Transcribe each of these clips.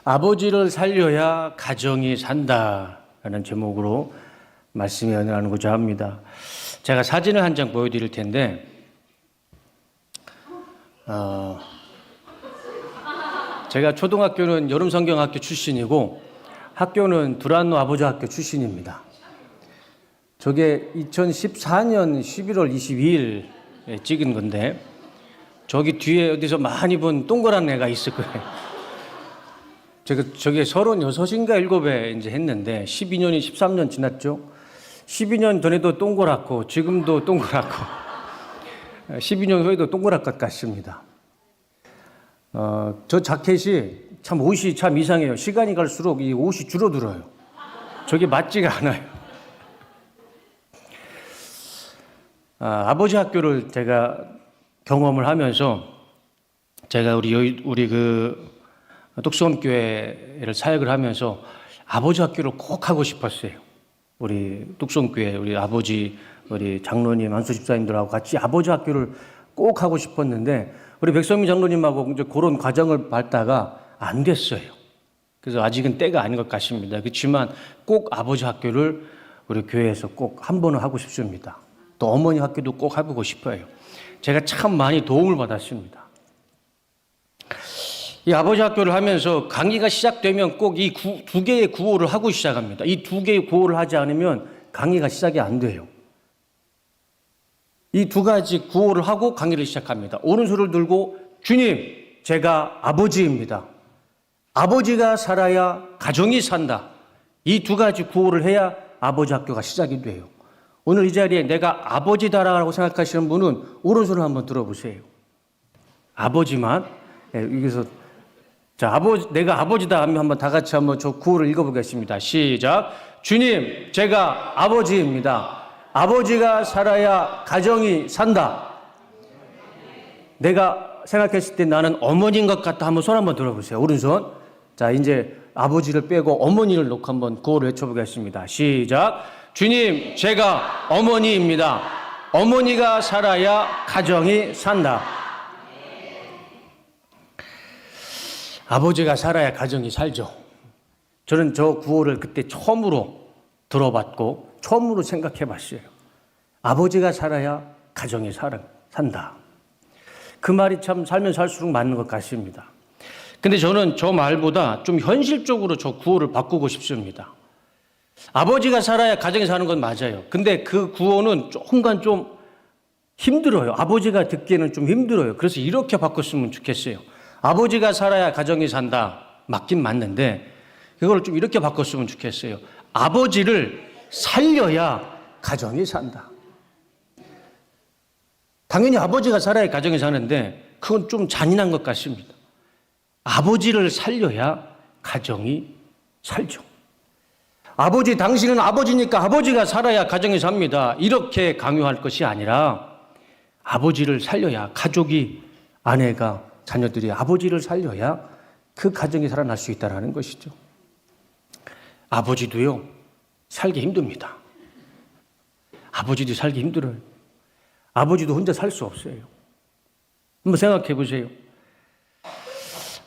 아버지를 살려야 가정이 산다라는 제목으로 말씀을 나누고자 합니다. 제가 사진을 한 장 보여드릴 텐데 제가 초등학교는 여름성경학교 출신이고 학교는 두란노 아버지 학교 출신입니다. 저게 2014년 11월 22일에 찍은 건데 저기 뒤에 어디서 많이 본 동그란 애가 있을 거예요. 제가 저게 36인가 7에 이제 했는데 12년이 13년 지났죠. 12년 전에도 동그랗고 지금도 동그랗고 12년 후에도 동그랄 것 같습니다. 저 자켓이 참 옷이 참 이상해요. 시간이 갈수록 이 옷이 줄어들어요. 저게 맞지가 않아요. 아버지 학교를 제가 경험을 하면서 제가 우리 그 뚝섬교회를 사역을 하면서 아버지 학교를 꼭 하고 싶었어요. 우리 뚝섬교회 우리 아버지 우리 장로님 안수 집사님들하고 같이 아버지 학교를 꼭 하고 싶었는데 우리 백성민 장로님하고 이제 그런 과정을 밟다가 안 됐어요. 그래서 아직은 때가 아닌 것 같습니다. 그렇지만 꼭 아버지 학교를 우리 교회에서 꼭 한 번은 하고 싶습니다. 또 어머니 학교도 꼭 해보고 싶어요. 제가 참 많이 도움을 받았습니다. 이 아버지 학교를 하면서 강의가 시작되면 꼭 이 두 개의 구호를 하고 시작합니다. 이 두 개의 구호를 하지 않으면 강의가 시작이 안 돼요. 이 두 가지 구호를 하고 강의를 시작합니다. 오른손을 들고 주님, 제가 아버지입니다. 아버지가 살아야 가정이 산다. 이 두 가지 구호를 해야 아버지 학교가 시작이 돼요. 오늘 이 자리에 내가 아버지다라고 생각하시는 분은 오른손을 한번 들어보세요. 아버지만 여기서 자, 내가 아버지다 하면 한번 다 같이 한번 저 구호를 읽어보겠습니다. 시작. 주님, 제가 아버지입니다. 아버지가 살아야 가정이 산다. 내가 생각했을 때 나는 어머니인 것 같다. 한번 손 한번 들어보세요. 오른손. 자, 이제 아버지를 빼고 어머니를 놓고 한번 구호를 외쳐보겠습니다. 시작. 주님, 제가 어머니입니다. 어머니가 살아야 가정이 산다. 아버지가 살아야 가정이 살죠. 저는 저 구호를 그때 처음으로 들어봤고 처음으로 생각해 봤어요. 아버지가 살아야 가정이 산다. 그 말이 참 살면 살수록 맞는 것 같습니다. 근데 저는 저 말보다 좀 현실적으로 저 구호를 바꾸고 싶습니다. 아버지가 살아야 가정이 사는 건 맞아요. 근데 그 구호는 조금간 좀 힘들어요. 아버지가 듣기에는 좀 힘들어요. 그래서 이렇게 바꿨으면 좋겠어요. 아버지가 살아야 가정이 산다. 맞긴 맞는데 그걸 좀 이렇게 바꿨으면 좋겠어요. 아버지를 살려야 가정이 산다. 당연히 아버지가 살아야 가정이 사는데 그건 좀 잔인한 것 같습니다. 아버지를 살려야 가정이 살죠. 아버지, 당신은 아버지니까 아버지가 살아야 가정이 삽니다. 이렇게 강요할 것이 아니라 아버지를 살려야 가족이, 아내가, 자녀들이 아버지를 살려야 그 가정이 살아날 수 있다는 것이죠. 아버지도요, 살기 힘듭니다. 아버지도 살기 힘들어요. 아버지도 혼자 살 수 없어요. 한번 생각해 보세요.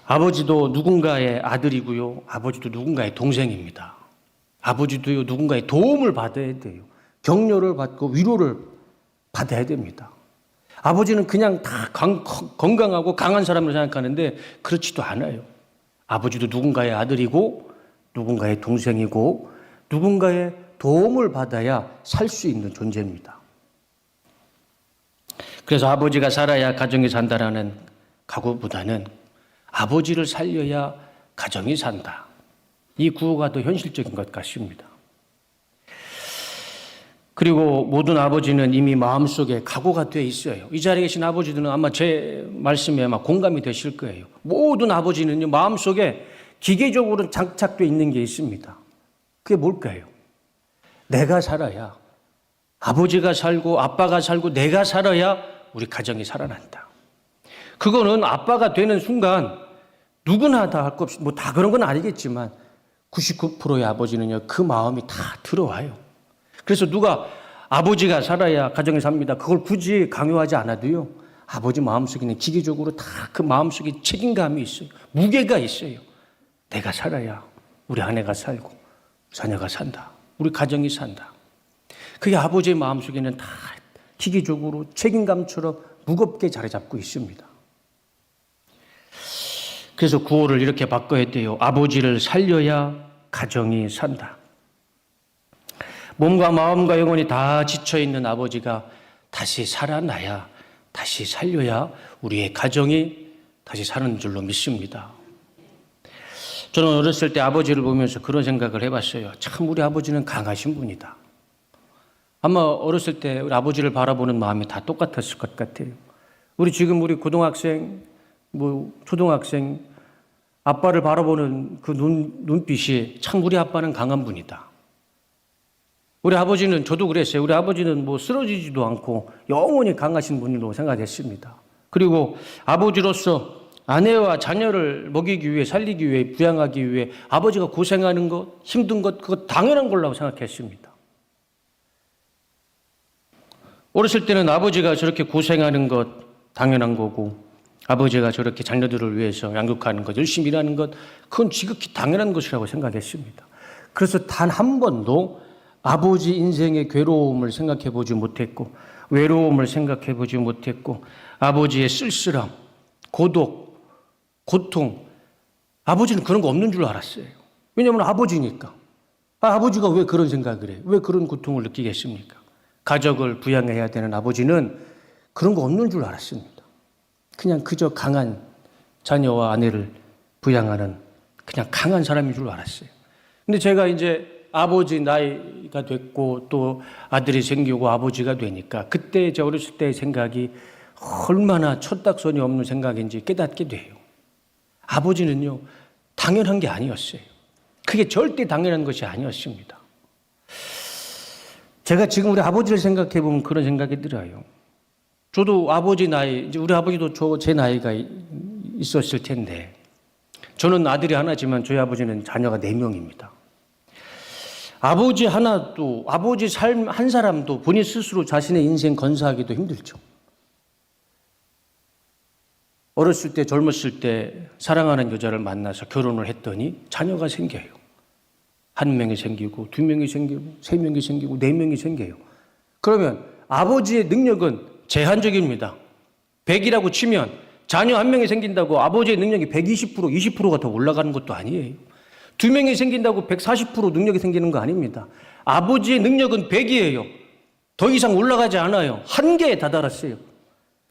아버지도 누군가의 아들이고요. 아버지도 누군가의 동생입니다. 아버지도요, 누군가의 도움을 받아야 돼요. 격려를 받고 위로를 받아야 됩니다. 아버지는 그냥 다 건강하고 강한 사람을 생각하는데 그렇지도 않아요. 아버지도 누군가의 아들이고 누군가의 동생이고 누군가의 도움을 받아야 살 수 있는 존재입니다. 그래서 아버지가 살아야 가정이 산다라는 각오보다는 아버지를 살려야 가정이 산다. 이 구호가 더 현실적인 것 같습니다. 그리고 모든 아버지는 이미 마음속에 각오가 되어 있어요. 이 자리에 계신 아버지들은 아마 제 말씀에 아마 공감이 되실 거예요. 모든 아버지는요, 마음속에 기계적으로 장착되어 있는 게 있습니다. 그게 뭘까요? 내가 살아야, 아버지가 살고 아빠가 살고 내가 살아야 우리 가정이 살아난다. 그거는 아빠가 되는 순간 누구나 다 할 것 없이, 뭐 다 그런 건 아니겠지만 99%의 아버지는요, 그 마음이 다 들어와요. 그래서 누가 아버지가 살아야 가정이 삽니다. 그걸 굳이 강요하지 않아도요, 아버지 마음속에는 기계적으로 다 그 마음속에 책임감이 있어요. 무게가 있어요. 내가 살아야 우리 아내가 살고 자녀가 산다. 우리 가정이 산다. 그게 아버지의 마음속에는 다 희귀적으로 책임감처럼 무겁게 자리 잡고 있습니다. 그래서 구호를 이렇게 바꿔야 돼요. 아버지를 살려야 가정이 산다. 몸과 마음과 영혼이 다 지쳐있는 아버지가 다시 살아나야, 다시 살려야 우리의 가정이 다시 사는 줄로 믿습니다. 저는 어렸을 때 아버지를 보면서 그런 생각을 해봤어요. 참 우리 아버지는 강하신 분이다. 아마 어렸을 때 우리 아버지를 바라보는 마음이 다 똑같았을 것 같아요. 우리 고등학생, 초등학생, 아빠를 바라보는 그 눈빛이 참 우리 아빠는 강한 분이다. 우리 아버지는, 저도 그랬어요. 우리 아버지는 쓰러지지도 않고 영원히 강하신 분으로 생각했습니다. 그리고 아버지로서 아내와 자녀를 먹이기 위해, 살리기 위해, 부양하기 위해 아버지가 고생하는 것, 힘든 것, 그거 당연한 걸라고 생각했습니다. 어렸을 때는 아버지가 저렇게 고생하는 것 당연한 거고, 아버지가 저렇게 자녀들을 위해서 양육하는 것, 열심히 일하는 것, 그건 지극히 당연한 것이라고 생각했습니다. 그래서 단 한 번도 아버지 인생의 괴로움을 생각해 보지 못했고, 외로움을 생각해 보지 못했고, 아버지의 쓸쓸함, 고독, 고통, 아버지는 그런 거 없는 줄 알았어요. 왜냐하면 아버지니까. 아버지가 왜 그런 생각을 해요? 왜 그런 고통을 느끼겠습니까? 가족을 부양해야 되는 아버지는 그런 거 없는 줄 알았습니다. 그냥 그저 강한 자녀와 아내를 부양하는 그냥 강한 사람인 줄 알았어요. 근데 제가 이제 아버지 나이가 됐고 또 아들이 생기고 아버지가 되니까 그때 제 어렸을 때의 생각이 얼마나 첫닥선이 없는 생각인지 깨닫게 돼요. 아버지는요, 당연한 게 아니었어요. 그게 절대 당연한 것이 아니었습니다. 제가 지금 우리 아버지를 생각해 보면 그런 생각이 들어요. 저도 아버지 나이, 이제 우리 아버지도 제 나이가 있었을 텐데, 저는 아들이 하나지만 저희 아버지는 자녀가 4명입니다. 아버지 하나도, 아버지 삶 한 사람도 본인 스스로 자신의 인생 건사하기도 힘들죠. 어렸을 때, 젊었을 때 사랑하는 여자를 만나서 결혼을 했더니 자녀가 생겨요. 1명이 생기고, 2명이 생기고, 3명이 생기고, 4명이 생겨요. 그러면 아버지의 능력은 제한적입니다. 100이라고 치면 자녀 1명이 생긴다고 아버지의 능력이 120%, 20%가 더 올라가는 것도 아니에요. 2명이 생긴다고 140% 능력이 생기는 거 아닙니다. 아버지의 능력은 100이에요. 더 이상 올라가지 않아요. 한계에 다다랐어요.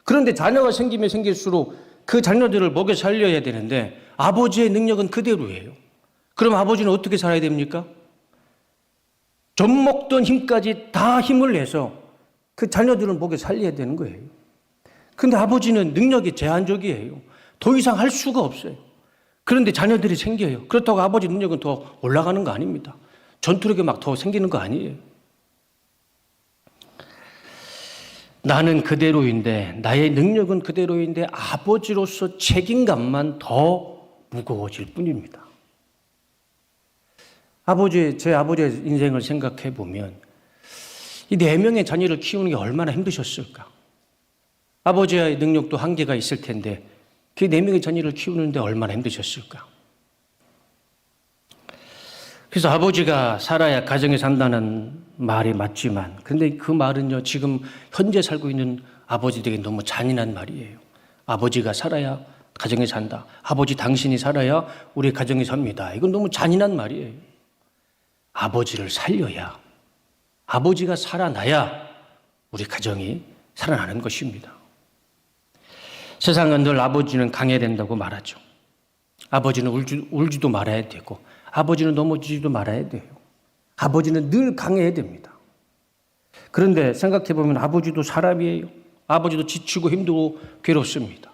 그런데 자녀가 생기면 생길수록 그 자녀들을 먹여 살려야 되는데 아버지의 능력은 그대로예요. 그럼 아버지는 어떻게 살아야 됩니까? 젖 먹던 힘까지 다 힘을 내서 그 자녀들을 먹여 살려야 되는 거예요. 근데 아버지는 능력이 제한적이에요. 더 이상 할 수가 없어요. 그런데 자녀들이 생겨요. 그렇다고 아버지 능력은 더 올라가는 거 아닙니다. 전투력이 막 더 생기는 거 아니에요. 나는 그대로인데, 나의 능력은 그대로인데 아버지로서 책임감만 더 무거워질 뿐입니다. 제 아버지의 인생을 생각해 보면 이 4명의 자녀를 키우는 게 얼마나 힘드셨을까? 아버지의 능력도 한계가 있을 텐데 그 4명의 자녀를 키우는데 얼마나 힘드셨을까? 그래서 아버지가 살아야 가정이 산다는 말이 맞지만, 근데 그 말은요, 지금 현재 살고 있는 아버지들에게 너무 잔인한 말이에요. 아버지가 살아야 가정이 산다. 아버지 당신이 살아야 우리 가정이 삽니다. 이건 너무 잔인한 말이에요. 아버지를 살려야, 아버지가 살아나야 우리 가정이 살아나는 것입니다. 세상은 늘 아버지는 강해야 된다고 말하죠. 아버지는 울지도 말아야 되고, 아버지는 넘어지지도 말아야 돼요. 아버지는 늘 강해야 됩니다. 그런데 생각해보면 아버지도 사람이에요. 아버지도 지치고 힘들고 괴롭습니다.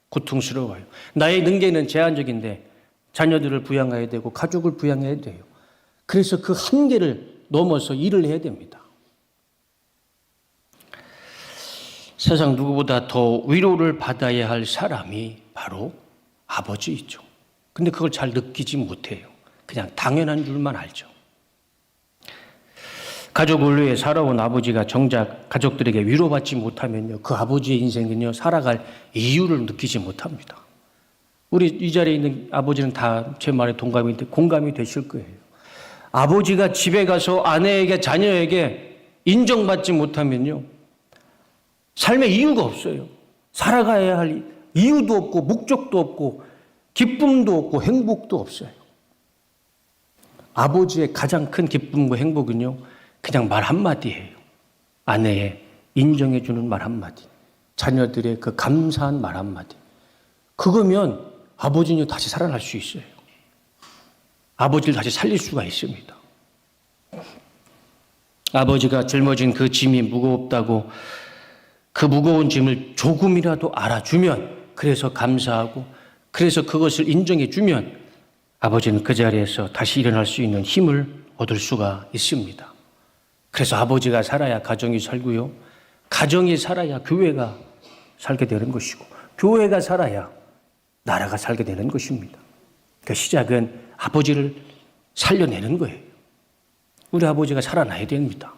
고통스러워요. 나의 능계는 제한적인데 자녀들을 부양해야 되고 가족을 부양해야 돼요. 그래서 그 한계를 넘어서 일을 해야 됩니다. 세상 누구보다 더 위로를 받아야 할 사람이 바로 아버지이죠. 근데 그걸 잘 느끼지 못해요. 그냥 당연한 줄만 알죠. 가족을 위해 살아온 아버지가 정작 가족들에게 위로받지 못하면요, 그 아버지의 인생은요, 살아갈 이유를 느끼지 못합니다. 우리 이 자리에 있는 아버지는 다 제 말에 공감이 되실 거예요. 아버지가 집에 가서 아내에게 자녀에게 인정받지 못하면요, 삶의 이유가 없어요. 살아가야 할 이유도 없고 목적도 없고 기쁨도 없고 행복도 없어요. 아버지의 가장 큰 기쁨과 행복은요, 그냥 말 한마디예요. 아내의 인정해주는 말 한마디, 자녀들의 그 감사한 말 한마디. 그거면 아버지는 다시 살아날 수 있어요. 아버지를 다시 살릴 수가 있습니다. 아버지가 짊어진 그 짐이 무겁다고 그 무거운 짐을 조금이라도 알아주면, 그래서 감사하고 그래서 그것을 인정해주면 아버지는 그 자리에서 다시 일어날 수 있는 힘을 얻을 수가 있습니다. 그래서 아버지가 살아야 가정이 살고요, 가정이 살아야 교회가 살게 되는 것이고, 교회가 살아야 나라가 살게 되는 것입니다. 그 시작은 아버지를 살려내는 거예요. 우리 아버지가 살아나야 됩니다.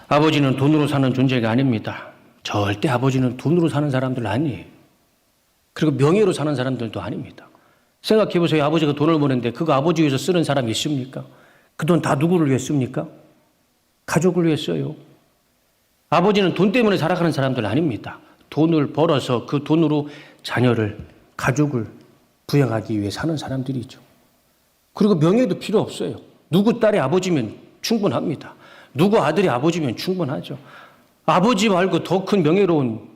아버지는 돈으로 사는 존재가 아닙니다. 절대 아버지는 돈으로 사는 사람들 아니에요. 그리고 명예로 사는 사람들도 아닙니다. 생각해 보세요. 아버지가 돈을 버는데 그거 아버지 위해서 쓰는 사람이 있습니까? 그 돈 다 누구를 위해 씁니까? 가족을 위해 써요. 아버지는 돈 때문에 살아가는 사람들 아닙니다. 돈을 벌어서 그 돈으로 자녀를, 가족을 부양하기 위해 사는 사람들이죠. 그리고 명예도 필요 없어요. 누구 딸의 아버지면 충분합니다. 누구 아들의 아버지면 충분하죠. 아버지 말고 더 큰 명예로운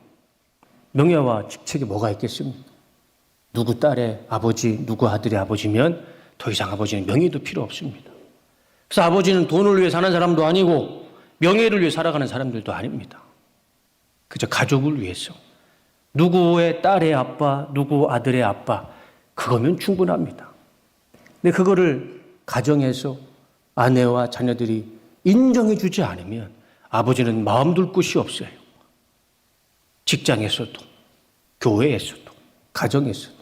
명예와 직책이 뭐가 있겠습니까? 누구 딸의 아버지, 누구 아들의 아버지면 더 이상 아버지는 명예도 필요 없습니다. 그래서 아버지는 돈을 위해 사는 사람도 아니고 명예를 위해 살아가는 사람들도 아닙니다. 그저 가족을 위해서. 누구의 딸의 아빠, 누구 아들의 아빠, 그거면 충분합니다. 근데 그거를 가정에서 아내와 자녀들이 인정해 주지 않으면 아버지는 마음 둘 곳이 없어요. 직장에서도, 교회에서도, 가정에서도.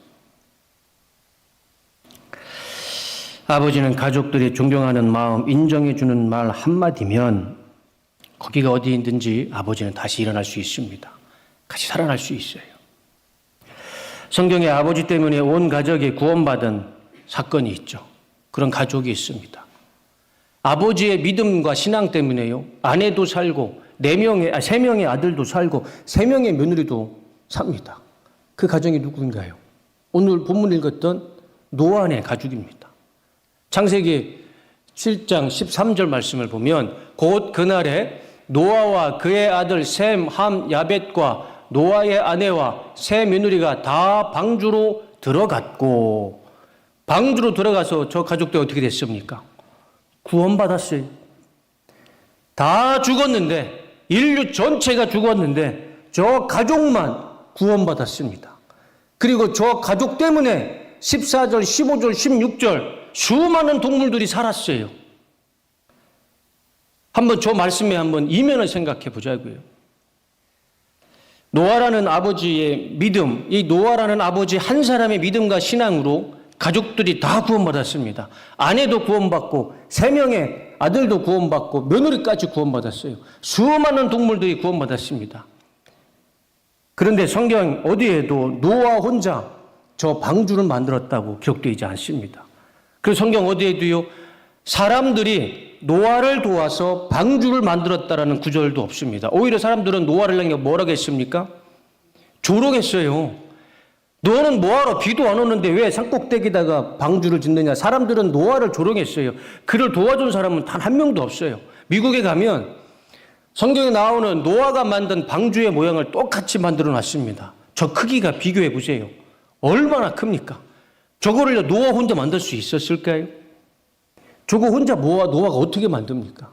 아버지는 가족들이 존경하는 마음, 인정해 주는 말 한마디면 거기가 어디 있든지 아버지는 다시 일어날 수 있습니다. 같이 살아날 수 있어요. 성경에 아버지 때문에 온 가족이 구원받은 사건이 있죠. 그런 가족이 있습니다. 아버지의 믿음과 신앙 때문에요, 아내도 살고 세 명의 아들도 살고 3명의 며느리도 삽니다. 그 가정이 누구인가요? 오늘 본문 읽었던 노아의 가족입니다. 창세기 7장 13절 말씀을 보면 곧 그날에 노아와 그의 아들 셈, 함, 야벳과 노아의 아내와 세 며느리가 다 방주로 들어갔고, 방주로 들어가서 저 가족들 어떻게 됐습니까? 구원받았어요. 다 죽었는데, 인류 전체가 죽었는데 저 가족만 구원받았습니다. 그리고 저 가족 때문에 14절, 15절, 16절 수많은 동물들이 살았어요. 한번 저 말씀에 한번 이면을 생각해 보자고요. 노아라는 아버지의 믿음, 이 노아라는 아버지 한 사람의 믿음과 신앙으로 가족들이 다 구원받았습니다. 아내도 구원받고 3명의 아들도 구원받고 며느리까지 구원받았어요. 수많은 동물들이 구원받았습니다. 그런데 성경 어디에도 노아 혼자 저 방주를 만들었다고 기록되어 있지 않습니다. 그래서 성경 어디에도요, 사람들이 노아를 도와서 방주를 만들었다라는 구절도 없습니다. 오히려 사람들은 노아를 향해 뭐라고 했습니까? 조롱했어요. 너는 뭐하러 비도 안 오는데 왜 산꼭대기다가 방주를 짓느냐. 사람들은 노아를 조롱했어요. 그를 도와준 사람은 단 한 명도 없어요. 미국에 가면 성경에 나오는 노아가 만든 방주의 모양을 똑같이 만들어 놨습니다. 저 크기가 비교해 보세요. 얼마나 큽니까? 저거를 노아 혼자 만들 수 있었을까요? 저거 혼자 노아가 어떻게 만듭니까?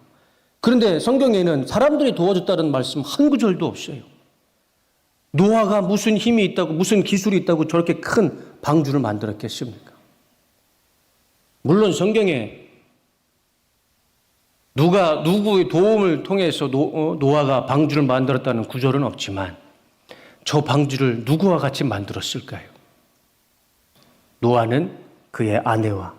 그런데 성경에는 사람들이 도와줬다는 말씀 한 구절도 없어요. 노아가 무슨 힘이 있다고, 무슨 기술이 있다고 저렇게 큰 방주를 만들었겠습니까? 물론 성경에 누구의 도움을 통해서 노아가 방주를 만들었다는 구절은 없지만 저 방주를 누구와 같이 만들었을까요? 노아는 그의 아내와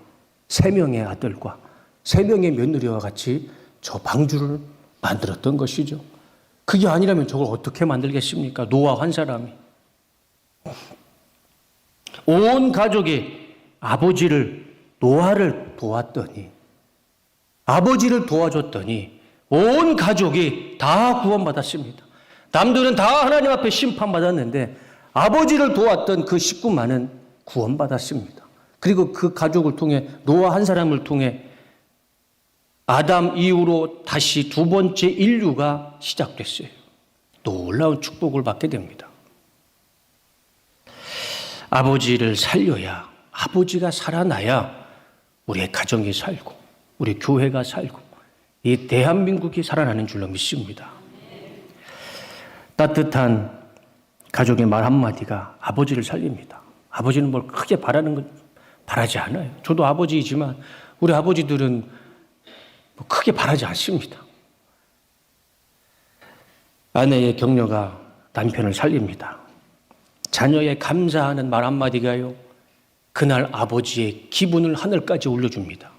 3명의 아들과 3명의 며느리와 같이 저 방주를 만들었던 것이죠. 그게 아니라면 저걸 어떻게 만들겠습니까? 노아 한 사람이. 온 가족이 노아를 도왔더니, 아버지를 도와줬더니 온 가족이 다 구원받았습니다. 남들은 다 하나님 앞에 심판받았는데 아버지를 도왔던 그 식구만은 구원받았습니다. 그리고 그 가족을 통해, 노아 한 사람을 통해 아담 이후로 다시 두 번째 인류가 시작됐어요. 놀라운 축복을 받게 됩니다. 아버지를 살려야, 아버지가 살아나야 우리의 가정이 살고, 우리 교회가 살고, 이 대한민국이 살아나는 줄로 믿습니다. 따뜻한 가족의 말 한마디가 아버지를 살립니다. 아버지는 뭘 크게 바라지 않아요. 저도 아버지이지만 우리 아버지들은 크게 바라지 않습니다. 아내의 격려가 남편을 살립니다. 자녀의 감사하는 말 한마디가요, 그날 아버지의 기분을 하늘까지 올려줍니다.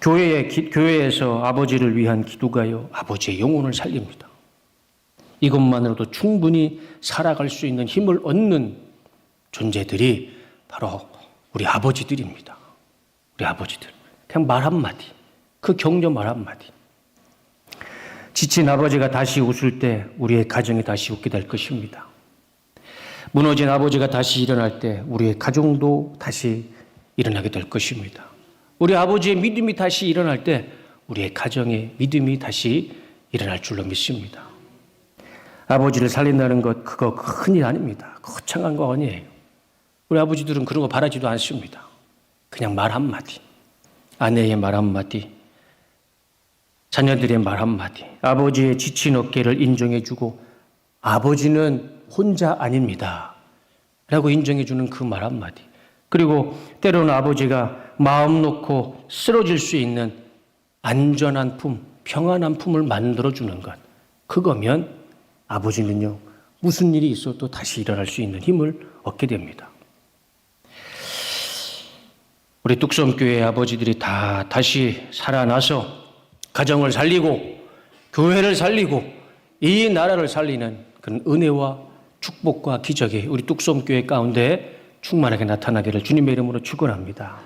교회에서 아버지를 위한 기도가요, 아버지의 영혼을 살립니다. 이것만으로도 충분히 살아갈 수 있는 힘을 얻는 존재들이 바로 우리 아버지들입니다. 우리 아버지들. 그냥 말 한마디, 그 격려 말 한마디. 지친 아버지가 다시 웃을 때 우리의 가정이 다시 웃게 될 것입니다. 무너진 아버지가 다시 일어날 때 우리의 가정도 다시 일어나게 될 것입니다. 우리 아버지의 믿음이 다시 일어날 때 우리의 가정의 믿음이 다시 일어날 줄로 믿습니다. 아버지를 살린다는 것, 그거 큰일 아닙니다. 거창한 거 아니에요. 우리 아버지들은 그런 거 바라지도 않습니다. 그냥 말 한마디, 아내의 말 한마디, 자녀들의 말 한마디, 아버지의 지친 어깨를 인정해주고 아버지는 혼자 아닙니다 라고 인정해주는 그 말 한마디, 그리고 때로는 아버지가 마음 놓고 쓰러질 수 있는 안전한 품, 평안한 품을 만들어주는 것, 그거면 아버지는요, 무슨 일이 있어도 다시 일어날 수 있는 힘을 얻게 됩니다. 우리 뚝섬교회 아버지들이 다 다시 살아나서 가정을 살리고 교회를 살리고 이 나라를 살리는 그런 은혜와 축복과 기적이 우리 뚝섬교회 가운데 충만하게 나타나기를 주님의 이름으로 축원합니다.